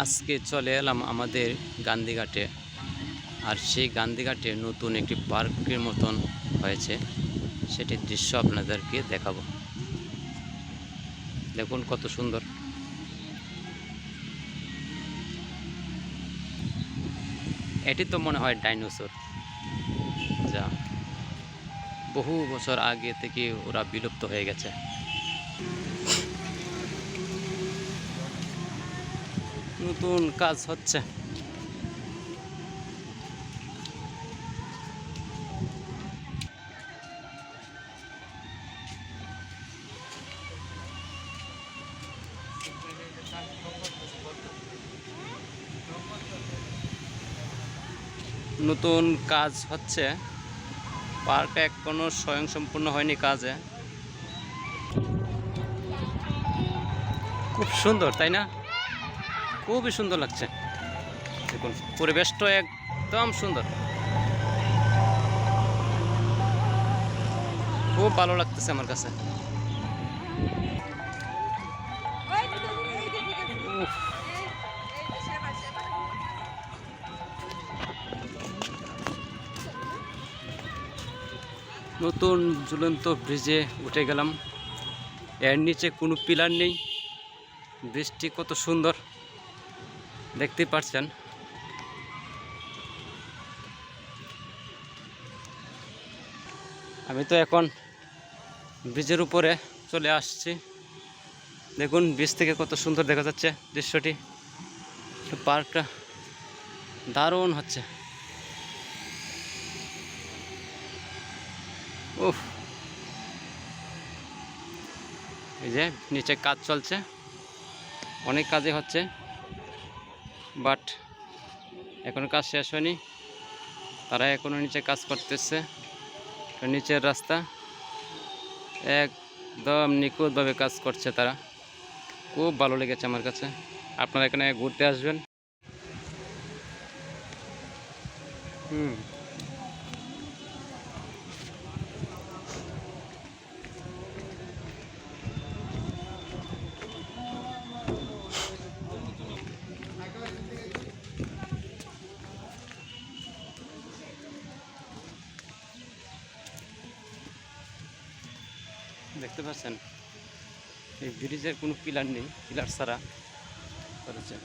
আজকে চলে এলাম আমাদের গান্ধীঘাটে। আর সেই গান্ধীঘাটে নতুন একটি পার্কের মতন হয়েছে, সেটির দৃশ্য আপনাদেরকে দেখাবো। দেখুন কত সুন্দর। এটি তো মনে হয় ডাইনোসর, যা বহু বছর আগে থেকে ওরা বিলুপ্ত হয়ে গেছে। নতুন কাজ হচ্ছে। নতুন কাজ হচ্ছে, পার্ক এখনো স্বয়ংসম্পূর্ণ হয়নি কাজে। খুব সুন্দর, তাই না? খুবই সুন্দর লাগছে। দেখুন পরিবেশটা একদম সুন্দর, খুব ভালো লাগতেছে আমার কাছে। নতুন ঝুলন্ত ব্রিজে উঠে গেলাম। এর নিচে কোনো পিলার নেই। ব্রিজটি কত সুন্দর দেখতে পাচ্ছেন। আমি তো এখন ব্রিজের উপরে চলে আসছি। দেখুন ব্রিজ থেকে কত সুন্দর দেখা যাচ্ছে দৃশ্যটি। পার্কটা দারুণ হচ্ছে। উফ, এই যে নিচে কাজ চলছে, অনেক কাজই হচ্ছে, বাট এখনো কাজ শেষ হয়নি। তারা এখনো নিচে কাজ করতেছে। নিচের রাস্তা একদম নিখুঁতভাবে কাজ করছে তারা। খুব ভালো লেগেছে আমার কাছে। আপনারা এখানে ঘুরতে আসবেন। দেখতে পাচ্ছেন এই ব্রিজের কোনো পিলার নেই, পিলার ছাড়া করেছে।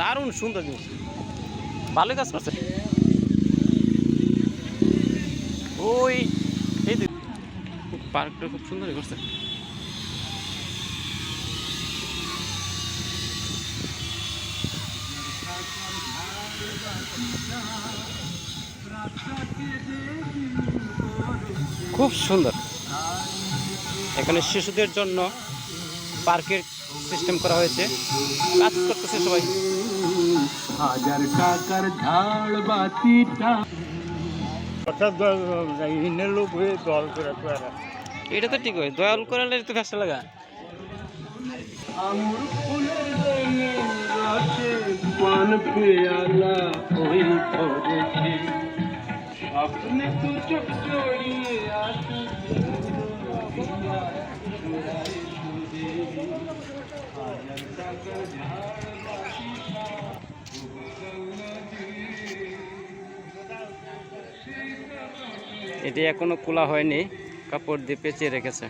দারুণ সুন্দর জিনিস, ভালো কাজ করছে। ওই এই পার্কটা খুব সুন্দরই করছে। খুব সুন্দর। এখানে শিশুদের জন্য পার্কের সিস্টেম করা হয়েছে, কাজ করতেছে সবাই। হাজার টাকার ঝাড় বাতিটা এটা তো ঠিক হয়, দয়াল করালে তো ফ্যাশন লাগা। আঙুর ফুলের রঙে পান পেয়ালা ওই পড়েছে, স্বপ্নে তো চোখ জড়িয়ে আসে। এটি এখনো খোলা হয়নি, কাপড় দিয়ে পেঁচিয়ে রেখেছে।